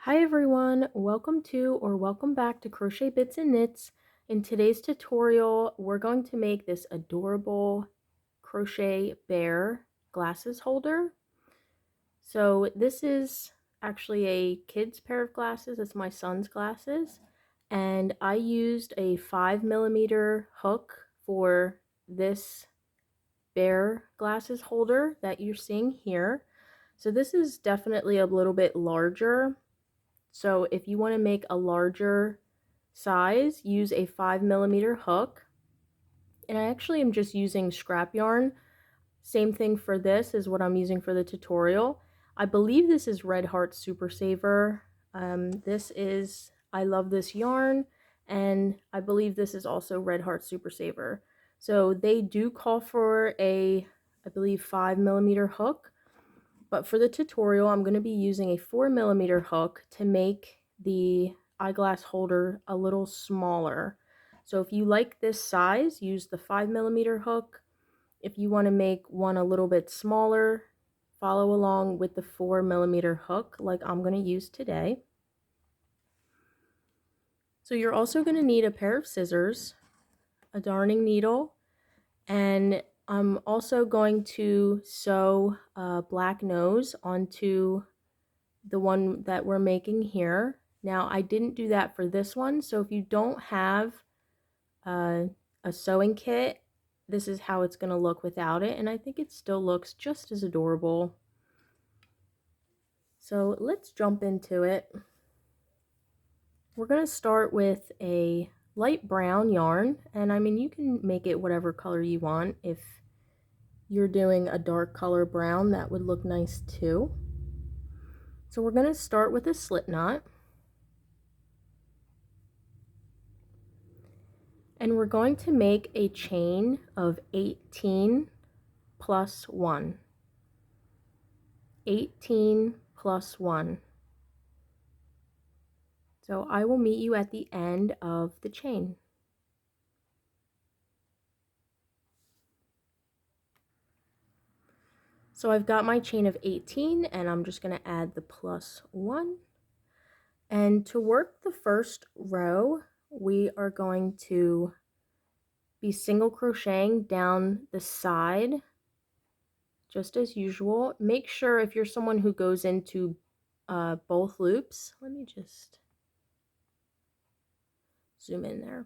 Hi everyone, welcome to or welcome back to Crochet Bits and Knits. In today's tutorial, we're going to make this adorable crochet bear glasses holder. So this is actually a kid's pair of glasses. It's my son's glasses. And I used a 5mm hook for this bear glasses holder that you're seeing here. So this is definitely a little bit larger. So if you want to make a larger size, use a 5mm hook. And I actually am just using scrap yarn. Same thing for this is what I'm using for the tutorial. I believe this is Red Heart Super Saver. I love this yarn, and I believe this is also Red Heart Super Saver. So they do call for I believe 5mm hook. But for the tutorial, I'm going to be using a 4mm hook to make the eyeglass holder a little smaller. So if you like this size, use the 5mm hook. If you want to make one a little bit smaller, follow along with the 4mm hook like I'm going to use today. So you're also going to need a pair of scissors, a darning needle, and I'm also going to sew a black nose onto the one that we're making here. Now I didn't do that for this one, so if you don't have a sewing kit, this is how it's going to look without it, and I think it still looks just as adorable. So let's jump into it. We're going to start with a light brown yarn, and I mean you can make it whatever color you want. If you're doing a dark color brown, that would look nice too. So we're going to start with a slip knot. And we're going to make a chain of 18 plus 1. 18 plus 1. So I will meet you at the end of the chain. So I've got my chain of 18 and I'm just going to add the plus 1. And to work the first row, we are going to be single crocheting down the side just as usual. Make sure if you're someone who goes into both loops, let me just zoom in there.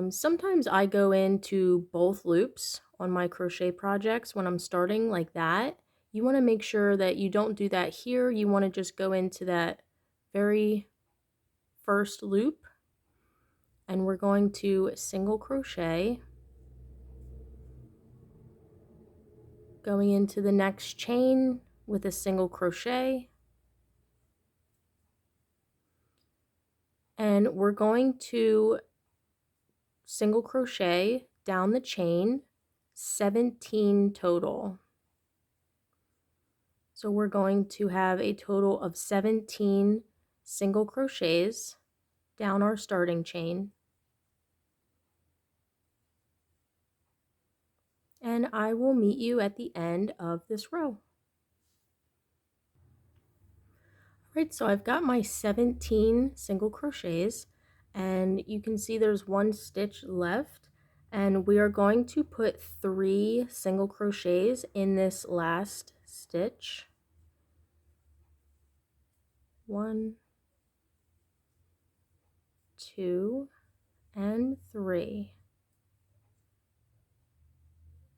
Sometimes I go into both loops on my crochet projects when I'm starting like that. You want to make sure that you don't do that here. You want to just go into that very first loop, and we're going to single crochet going into the next chain with a single crochet, and we're going to single crochet down the chain 17 total. So we're going to have a total of 17 single crochets down our starting chain. And I will meet you at the end of this row. Alright, so I've got my 17 single crochets, and you can see there's one stitch left, and we are going to put 3 single crochets in this last stitch. 1, 2, and 3.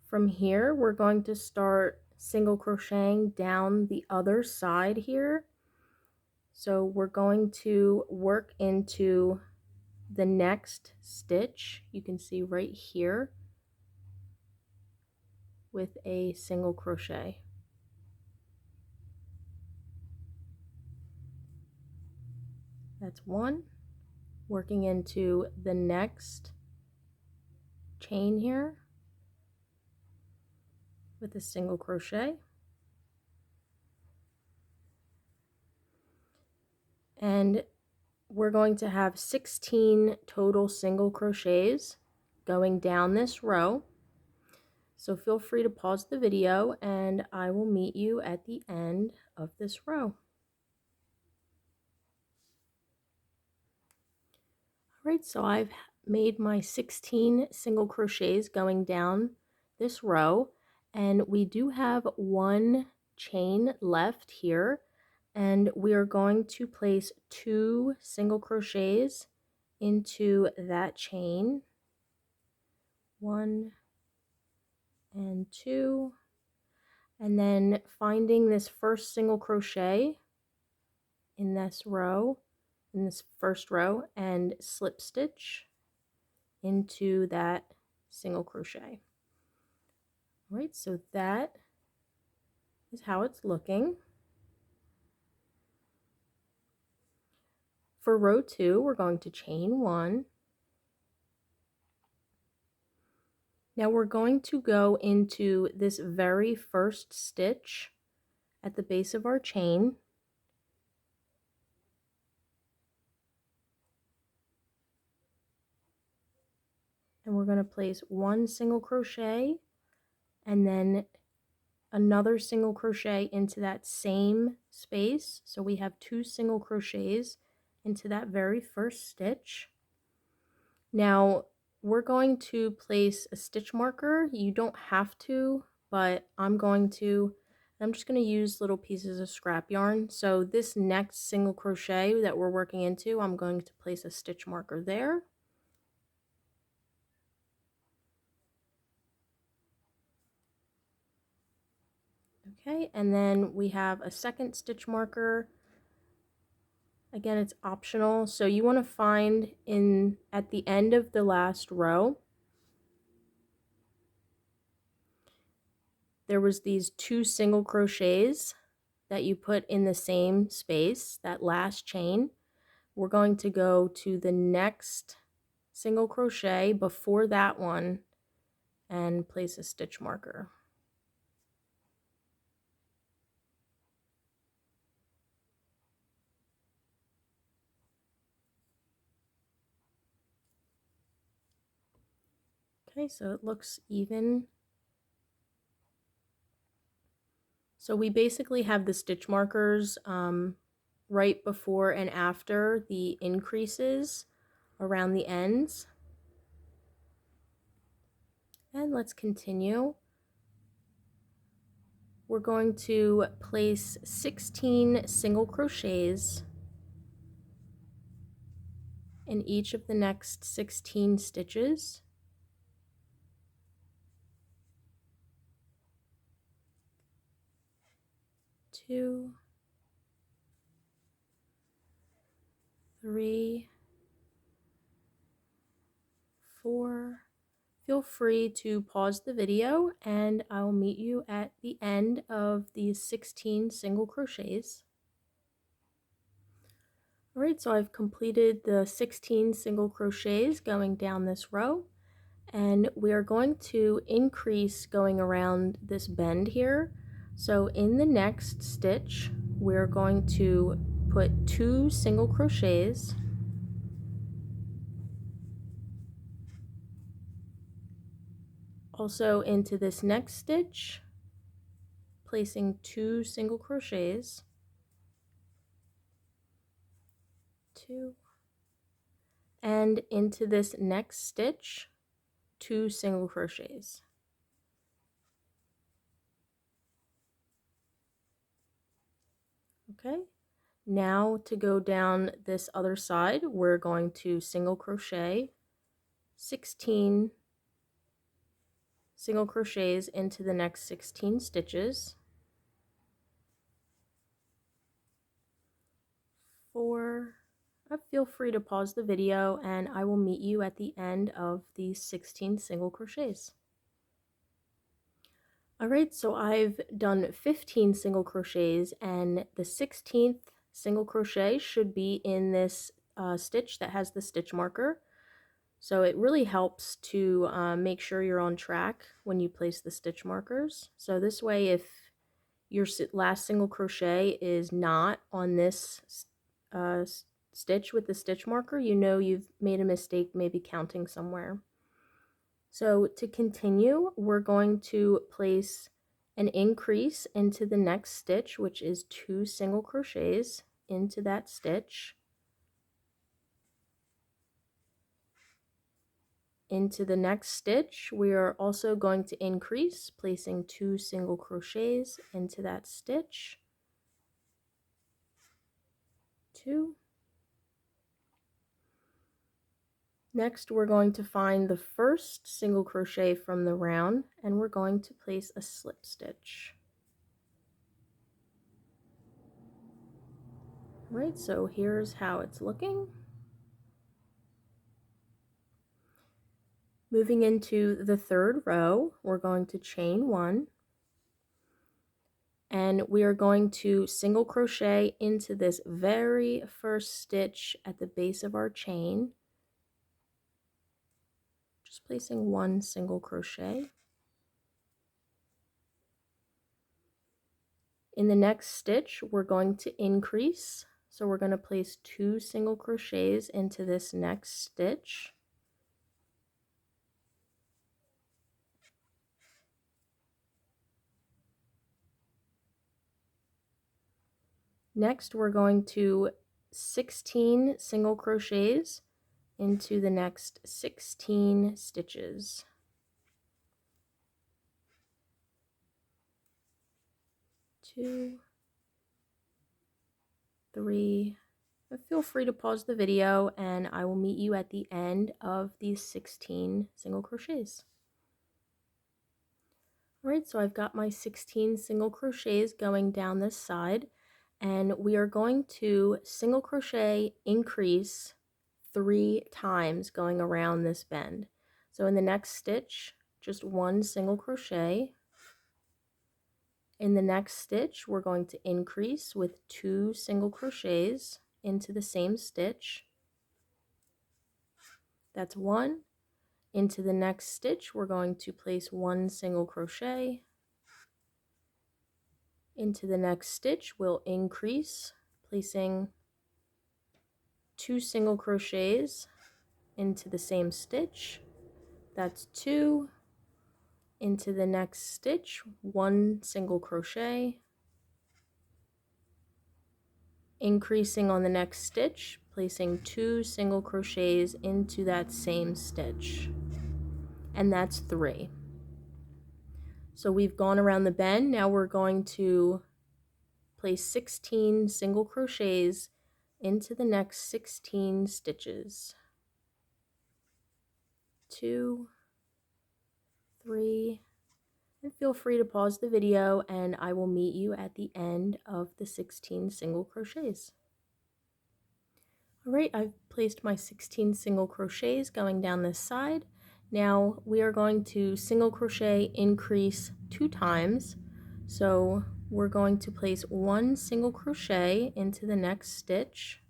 From here, we're going to start single crocheting down the other side here. So we're going to work into the next stitch. You can see right here with a single crochet. That's one. Working into the next chain here with a single crochet. And we're going to have 16 total single crochets going down this row. So feel free to pause the video and I will meet you at the end of this row. Right, so I've made my 16 single crochets going down this row, and we do have one chain left here, and we are going to place 2 single crochets into that chain. 1 and 2, and then finding this first single crochet in this row, in this first row, and slip stitch into that single crochet. All right, so that is how it's looking. For row 2, we're going to chain 1. Now we're going to go into this very first stitch at the base of our chain. And we're going to place 1 single crochet and then another single crochet into that same space. So we have 2 single crochets into that very first stitch. Now we're going to place a stitch marker. You don't have to, but I'm just going to use little pieces of scrap yarn. So this next single crochet that we're working into, I'm going to place a stitch marker there. Okay, and then we have a second stitch marker. Again, it's optional. So you want to find at the end of the last row, there was these 2 single crochets that you put in the same space, that last chain. We're going to go to the next single crochet before that one and place a stitch marker. Okay, so it looks even. So we basically have the stitch markers right before and after the increases around the ends. And let's continue. We're going to place 16 single crochets in each of the next 16 stitches. 2, 3, 4. Feel free to pause the video and I'll meet you at the end of these 16 single crochets. Alright, so I've completed the 16 single crochets going down this row, and we are going to increase going around this bend here. So in the next stitch, we're going to put 2 single crochets, also into this next stitch, placing 2 single crochets, 2, and into this next stitch, 2 single crochets. Okay, now to go down this other side, we're going to single crochet 16 single crochets into the next 16 stitches. 4. Feel free to pause the video and I will meet you at the end of these 16 single crochets. Alright, so I've done 15 single crochets and the 16th single crochet should be in this stitch that has the stitch marker. So it really helps to make sure you're on track when you place the stitch markers. So this way, if your last single crochet is not on this stitch with the stitch marker, you know you've made a mistake maybe counting somewhere. So to continue, we're going to place an increase into the next stitch, which is 2 single crochets into that stitch. Into the next stitch, we are also going to increase, placing 2 single crochets into that stitch. 2. Next, we're going to find the first single crochet from the round, and we're going to place a slip stitch. Right, so here's how it's looking. Moving into the third row, we're going to chain 1, and we are going to single crochet into this very first stitch at the base of our chain, just placing 1 single crochet. In the next stitch, we're going to increase, so we're going to place 2 single crochets into this next stitch. Next, we're going to 16 single crochets into the next 16 stitches. 2, 3, and feel free to pause the video and I will meet you at the end of these 16 single crochets. Alright, so I've got my 16 single crochets going down this side, and we are going to single crochet increase 3 times going around this bend. So in the next stitch, just 1 single crochet. In the next stitch, we're going to increase with 2 single crochets into the same stitch. That's 1. Into the next stitch, we're going to place 1 single crochet. Into the next stitch, we'll increase, placing 2 single crochets into the same stitch. That's 2. Into the next stitch, 1 single crochet. Increasing on the next stitch, placing 2 single crochets into that same stitch. And that's 3. So we've gone around the bend. Now we're going to place 16 single crochets into the next 16 stitches. 2, 3, and feel free to pause the video and I will meet you at the end of the 16 single crochets. Alright, I've placed my 16 single crochets going down this side. Now we are going to single crochet increase 2 times. So we're going to place 1 single crochet into the next stitch.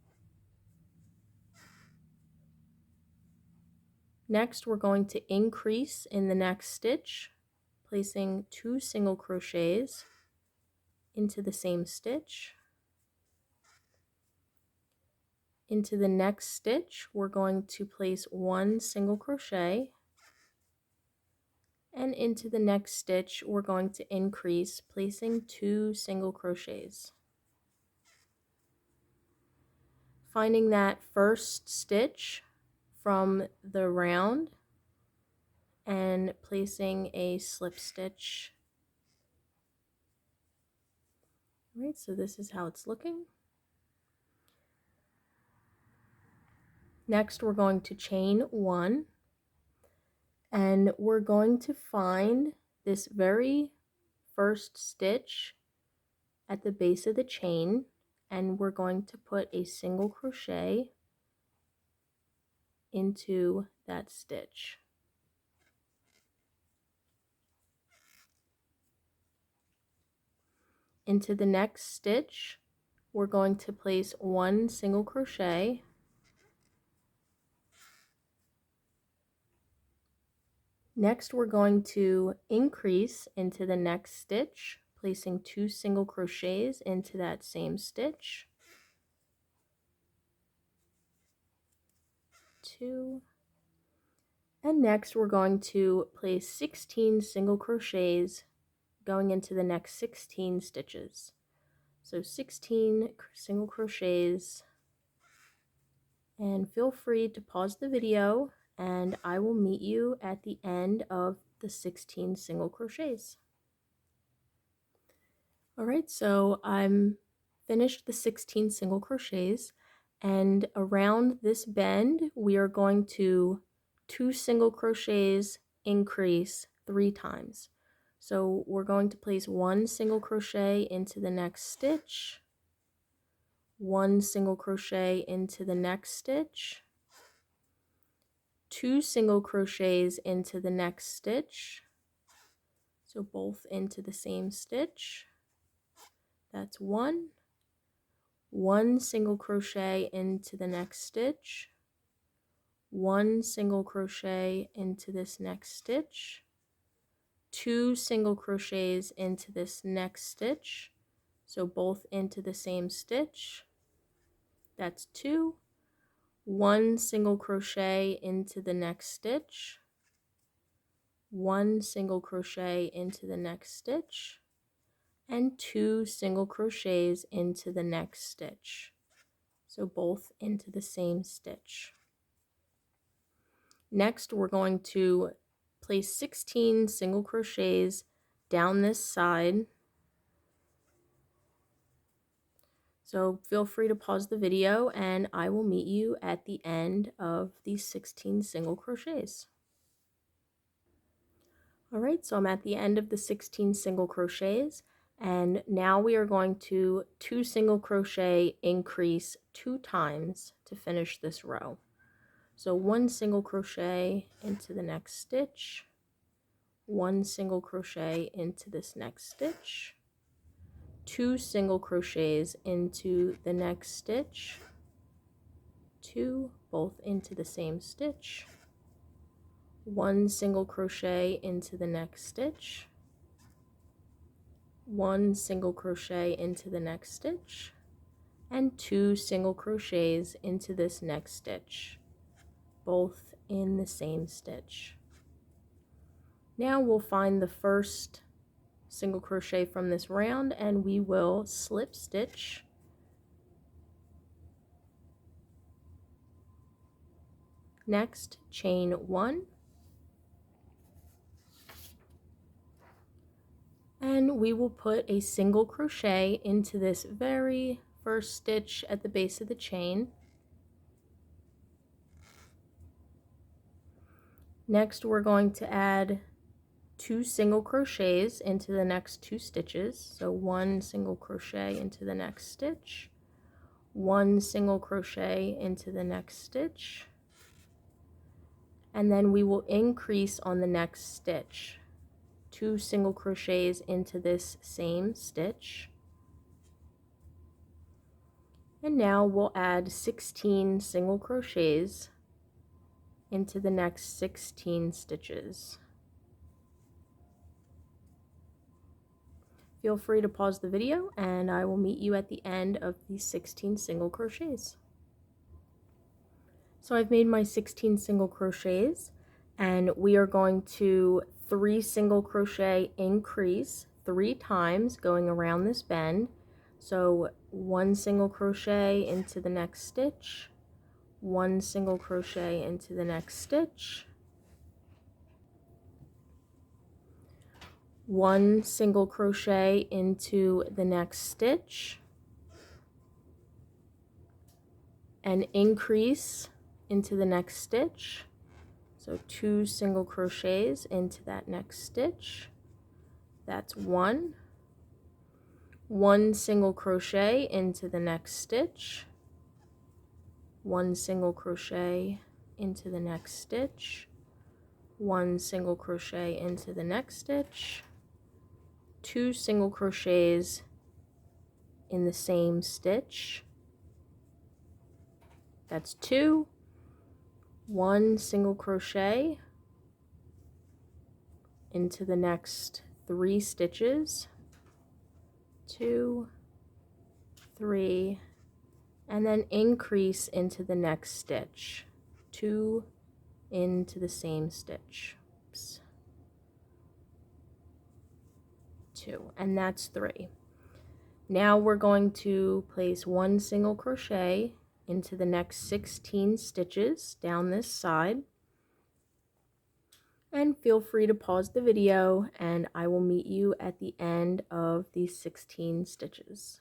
Next, we're going to increase in the next stitch, placing 2 single crochets into the same stitch. Into the next stitch, we're going to place 1 single crochet, and into the next stitch, we're going to increase, placing 2 single crochets. Finding that first stitch from the round and placing a slip stitch. All right, so this is how it's looking. Next, we're going to chain 1, and we're going to find this very first stitch at the base of the chain, and we're going to put a single crochet into that stitch. Into the next stitch, we're going to place 1 single crochet. Next, we're going to increase into the next stitch, placing 2 single crochets into that same stitch. 2. And next, we're going to place 16 single crochets going into the next 16 stitches. So 16 single crochets, and feel free to pause the video and I will meet you at the end of the 16 single crochets. All right, so I'm finished the 16 single crochets, and around this bend we are going to 2 single crochets, increase 3 times. So we're going to place 1 single crochet into the next stitch, 1 single crochet into the next stitch, 2 single crochets into the next stitch, so both into the same stitch. That's 1 single crochet into the next stitch, 1 single crochet into this next stitch, 2 single crochets into this next stitch, so both into the same stitch. That's 2, 1 single crochet into the next stitch, 1 single crochet into the next stitch, and 2 single crochets into the next stitch, so both into the same stitch. Next, we're going to place 16 single crochets down this side. So feel free to pause the video and I will meet you at the end of these 16 single crochets. All right, so I'm at the end of the 16 single crochets, and now we are going to 2 single crochet, increase 2 times to finish this row. So 1 single crochet into the next stitch, 1 single crochet into this next stitch, 2 single crochets into the next stitch, 2 both into the same stitch, 1 single crochet into the next stitch, 1 single crochet into the next stitch, and 2 single crochets into this next stitch, both in the same stitch. Now we'll find the first single crochet from this round and we will slip stitch. Next, chain 1, and we will put a single crochet into this very first stitch at the base of the chain. Next, we're going to add 2 single crochets into the next 2 stitches. So 1 single crochet into the next stitch, 1 single crochet into the next stitch, and then we will increase on the next stitch. 2 single crochets into this same stitch. And now we'll add 16 single crochets into the next 16 stitches. Feel free to pause the video and I will meet you at the end of these 16 single crochets. So I've made my 16 single crochets and we are going to 3 single crochet, increase 3 times going around this bend. So 1 single crochet into the next stitch, 1 single crochet into the next stitch, 1 single crochet into the next stitch, and increase into the next stitch. So 2 single crochets into that next stitch. That's 1. 1 single crochet into the next stitch, 1 single crochet into the next stitch, 1 single crochet into the next stitch, 2 single crochets in the same stitch. That's 2. 1 single crochet into the next 3 stitches, 2, 3, and then increase into the next stitch, 2 into the same stitch. Oops. 2, and that's 3. Now we're going to place 1 single crochet into the next 16 stitches down this side. And feel free to pause the video and I will meet you at the end of these 16 stitches.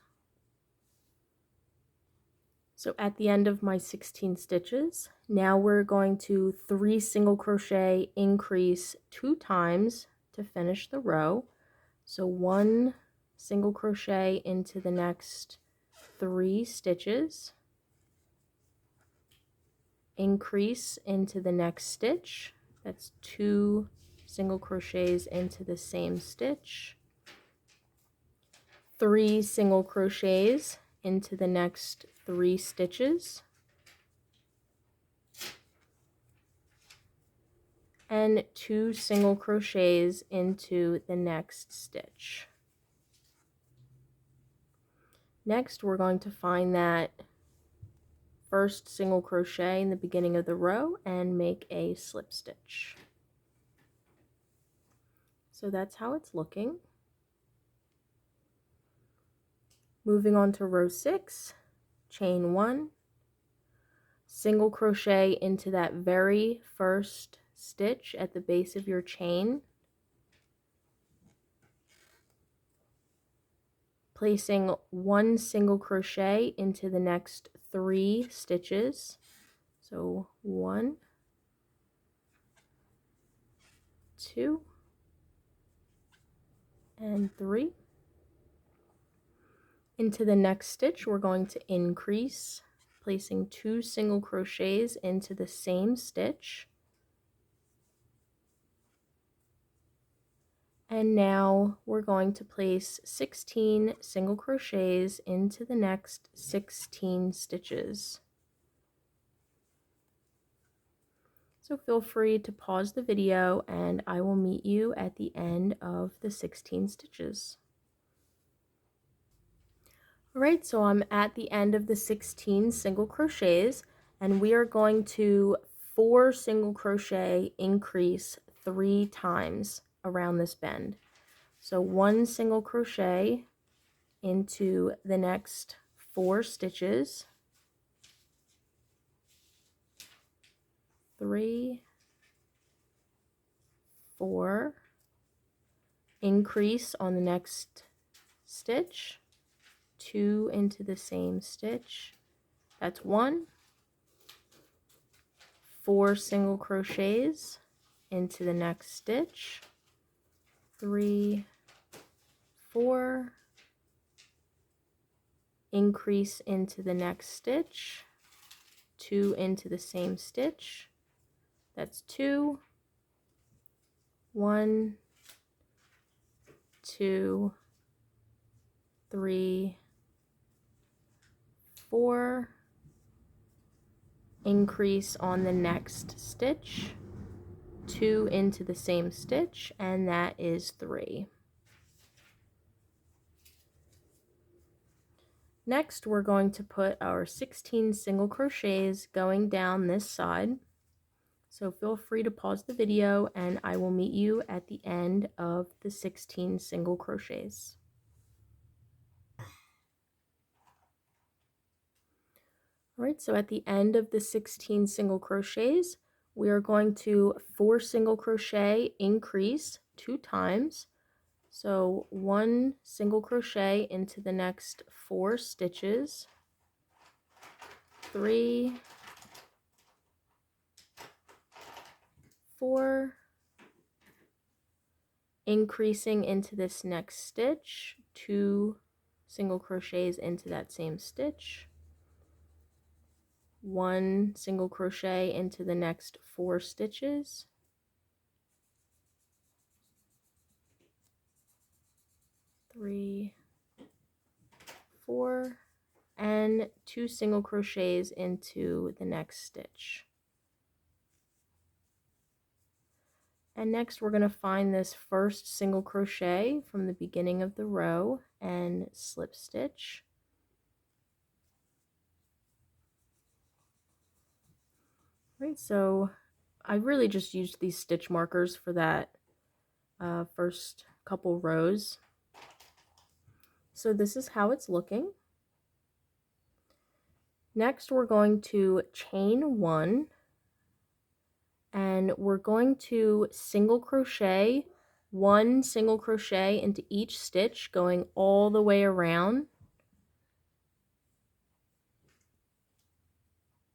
So at the end of my 16 stitches, now we're going to 3 single crochet, increase 2 times to finish the row. So 1 single crochet into the next 3 stitches, increase into the next stitch, that's 2 single crochets into the same stitch, 3 single crochets into the next 3 stitches, and 2 single crochets into the next stitch. Next, we're going to find that first single crochet in the beginning of the row and make a slip stitch. So that's how it's looking. Moving on to row 6, chain 1, single crochet into that very first stitch at the base of your chain, placing 1 single crochet into the next 3 stitches. So 1, 2, and 3. Into the next stitch, we're going to increase, placing 2 single crochets into the same stitch. And now we're going to place 16 single crochets into the next 16 stitches. So feel free to pause the video and I will meet you at the end of the 16 stitches. Alright, so I'm at the end of the 16 single crochets and we are going to 4 single crochet, increase 3 times around this bend. So 1 single crochet into the next 4 stitches, 3, 4, increase on the next stitch, 2 into the same stitch, that's 1, 4 single crochets into the next stitch, 3, 4, increase into the next stitch, 2 into the same stitch, that's 2, 1, 2, 3, 4, increase on the next stitch, 2 into the same stitch, and that is 3. Next, we're going to put our 16 single crochets going down this side. So feel free to pause the video and I will meet you at the end of the 16 single crochets. Alright, so at the end of the 16 single crochets, we are going to 4 single crochet, increase 2 times. So 1 single crochet into the next 4 stitches, 3, 4, increasing into this next stitch, 2 single crochets into that same stitch, 1 single crochet into the next 4 stitches, 3, 4, and 2 single crochets into the next stitch. And next we're going to find this first single crochet from the beginning of the row and slip stitch. Right, so I really just used these stitch markers for that first couple rows. So this is how it's looking. Next we're going to chain 1 and we're going to single crochet, one single crochet into each stitch going all the way around.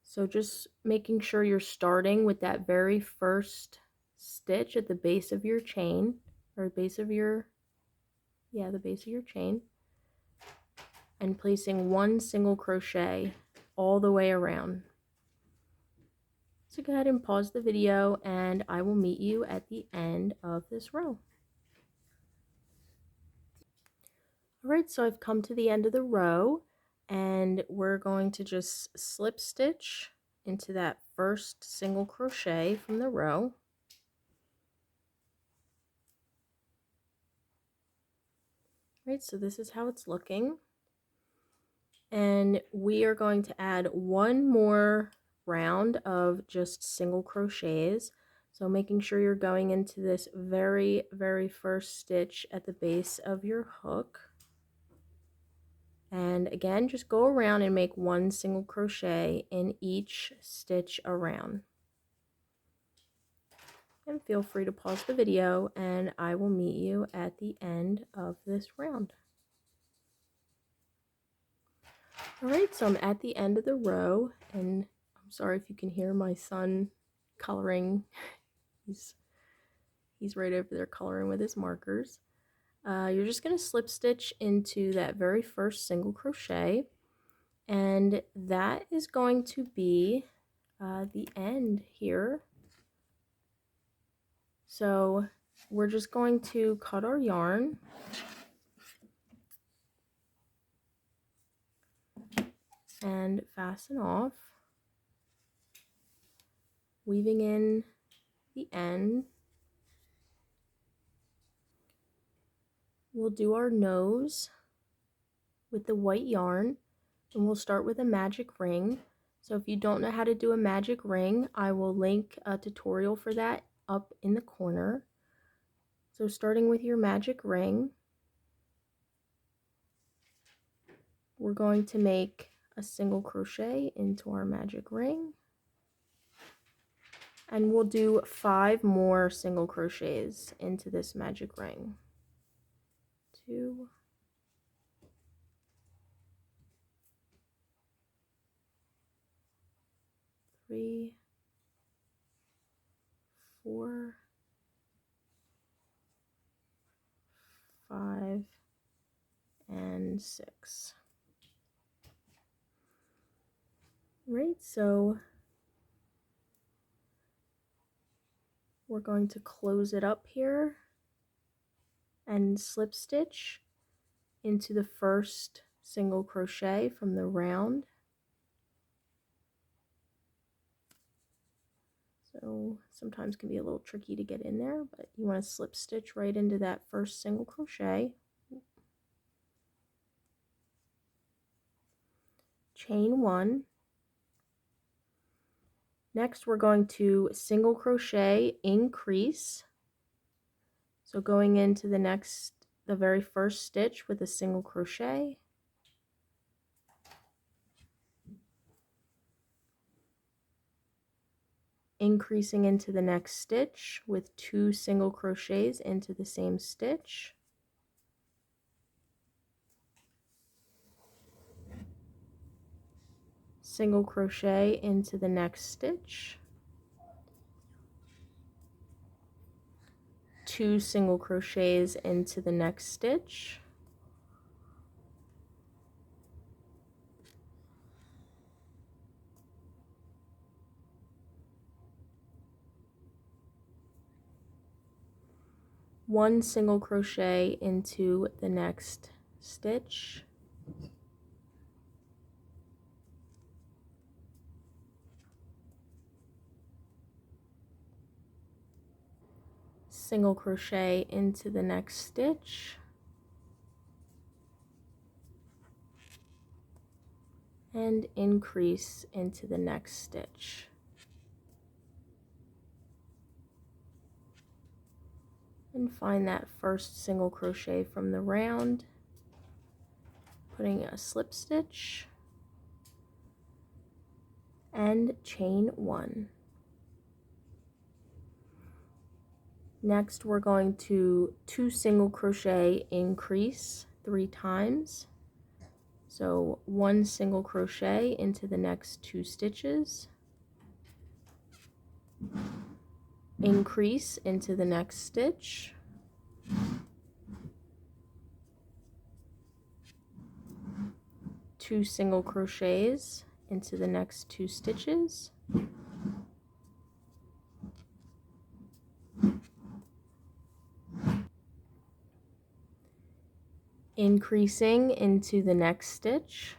So just making sure you're starting with that very first stitch at the base of your chain, or base of your, the base of your chain, and placing one single crochet all the way around. So go ahead and pause the video and I will meet you at the end of this row. Alright, so I've come to the end of the row and we're going to just slip stitch into that first single crochet from the row. Right, so this is how it's looking. And we are going to add one more round of just single crochets. So making sure you're going into this very first stitch at the base of your hook. And again, just go around and make one single crochet in each stitch around. And feel free to pause the video and I will meet you at the end of this round. Alright, so I'm at the end of the row, and I'm sorry if you can hear my son coloring. He's right over there coloring with his markers. You're just going to slip stitch into that very first single crochet, and that is going to be the end here. So we're just going to cut our yarn. And fasten off, weaving in the end. We'll do our nose with the white yarn, and we'll start with a magic ring. So if you don't know how to do a magic ring, I will link a tutorial for that up in the corner. So starting with your magic ring, we're going to make a single crochet into our magic ring, and we'll do 5 more single crochets into this magic ring. 2, 3, 4, 5, and 6. Right, so we're going to close it up here and slip stitch into the first single crochet from the round. So sometimes can be a little tricky to get in there, but you want to slip stitch right into that first single crochet. Chain 1. Next we're going to single crochet, increase. So going into the very first stitch with a single crochet. Increasing into the next stitch with 2 single crochets into the same stitch. Single crochet into the next stitch. 2 single crochets into the next stitch. One single crochet into the next stitch. Single crochet into the next stitch. And increase into the next stitch. And find that first single crochet from the round, putting a slip stitch, and chain 1. Next, we're going to 2 single crochet increase 3 times. So 1 single crochet into the next 2 stitches, increase into the next stitch, two single crochets into the next 2 stitches, increasing into the next stitch,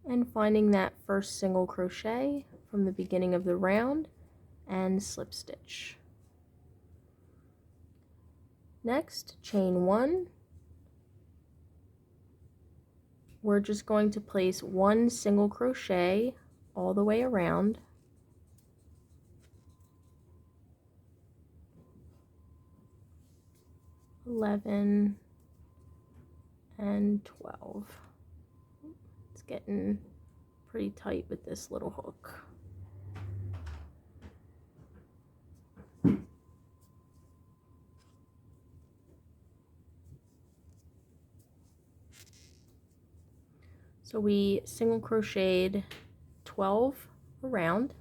and finding that first single crochet from the beginning of the round and slip stitch. Next, chain 1. We're just going to place 1 single crochet all the way around, (11) and 12. It's getting pretty tight with this little hook. So we single crocheted 12 around,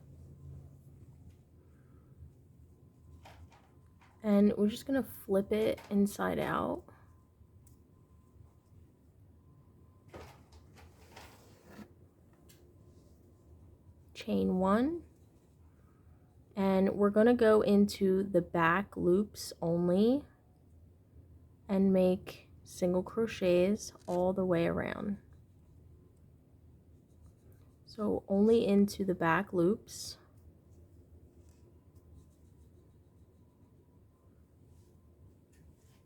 and we're just going to flip it inside out. Chain 1, and we're going to go into the back loops only and make single crochets all the way around. So only into the back loops.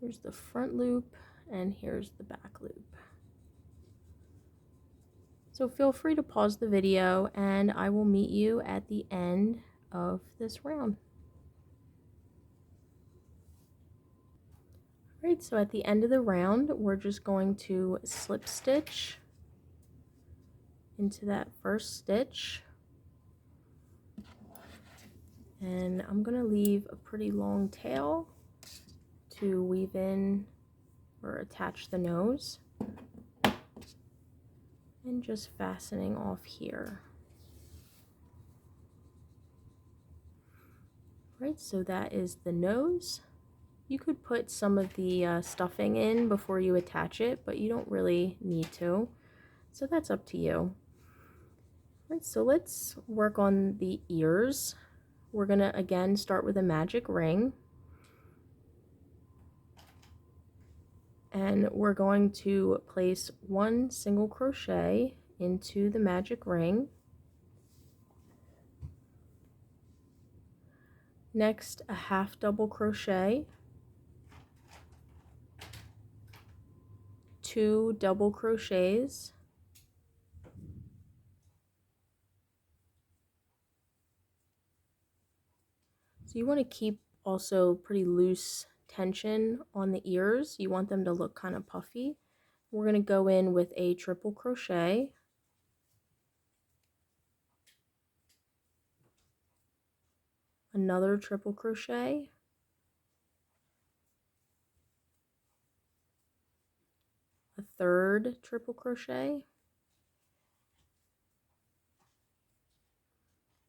Here's the front loop and here's the back loop. So feel free to pause the video and I will meet you at the end of this round. Alright, so at the end of the round, we're just going to slip stitch into that first stitch. And I'm going to leave a pretty long tail to weave in or attach the nose. And just fastening off here. Right, so that is the nose. You could put some of the stuffing in before you attach it, but you don't really need to. So that's up to you. Right, so let's work on the ears. We're gonna again start with a magic ring. And we're going to place 1 single crochet into the magic ring. Next, a half double crochet, 2 double crochets, so you want to keep also pretty loose tension on the ears. You want them to look kind of puffy. We're going to go in with a triple crochet, another triple crochet, a third triple crochet,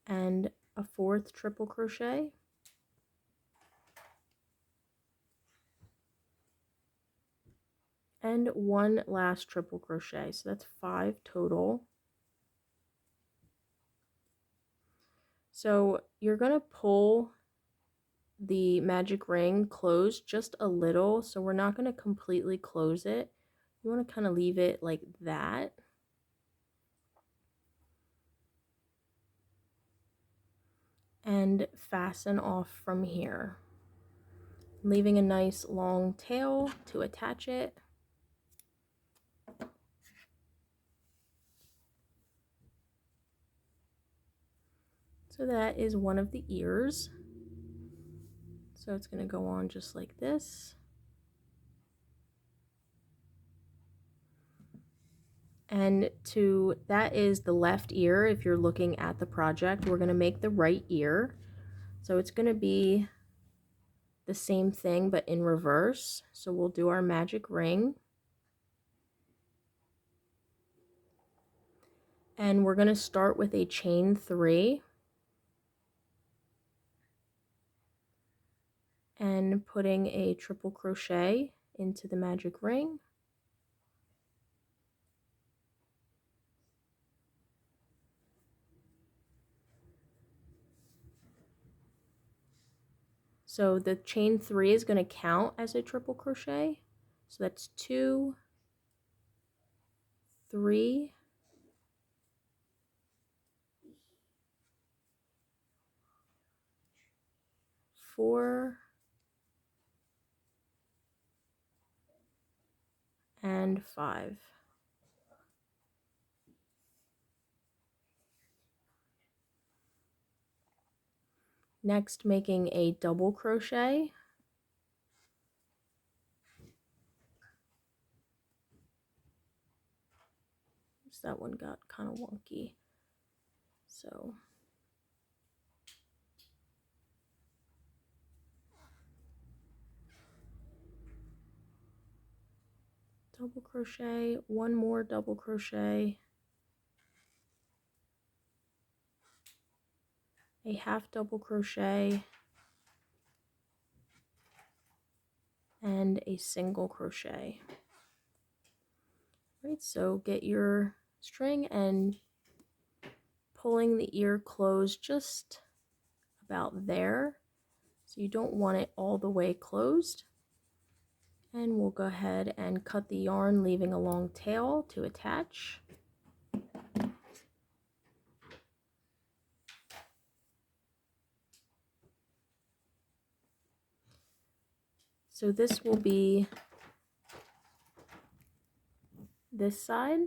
and a fourth triple crochet, and 1 last triple crochet. So that's 5 total. So you're going to pull the magic ring closed just a little, so we're not going to completely close it. You want to kind of leave it like that. And fasten off from here, leaving a nice long tail to attach it. So that is one of the ears. So it's going to go on just like this. And that is the left ear. If you're looking at the project, we're going to make the right ear. So it's going to be the same thing but in reverse. So we'll do our magic ring. And we're going to start with a chain 3 and putting a triple crochet into the magic ring. So the chain 3 is going to count as a triple crochet. So that's 2, 3, 4, and 5. Next, making a double crochet. That one got kind of wonky. So double crochet, one more double crochet, a half double crochet, and a single crochet. Right, so get your string and pulling the ear closed just about there. So you don't want it all the way closed. And we'll go ahead and cut the yarn, leaving a long tail to attach. So this will be this side.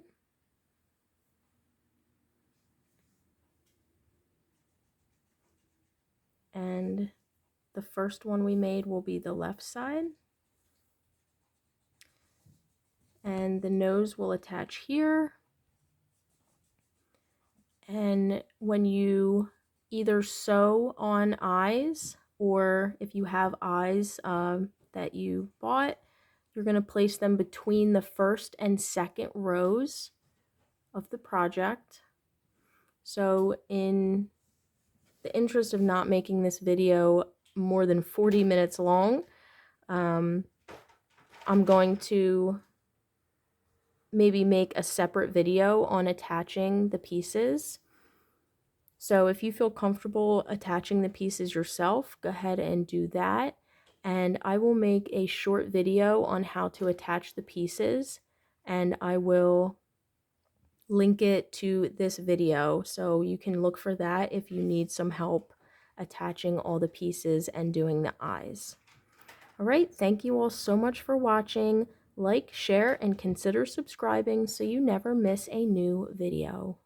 And the first one we made will be the left side. And the nose will attach here. And when you either sew on eyes, or if you have eyes that you bought, you're going to place them between the first and second rows of the project. So in the interest of not making this video more than 40 minutes long, I'm going to maybe make a separate video on attaching the pieces. So if you feel comfortable attaching the pieces yourself, go ahead and do that. And I will make a short video on how to attach the pieces, and I will link it to this video, so you can look for that if you need some help attaching all the pieces and doing the eyes. All right, thank you all so much for watching. Like, share, and consider subscribing so you never miss a new video.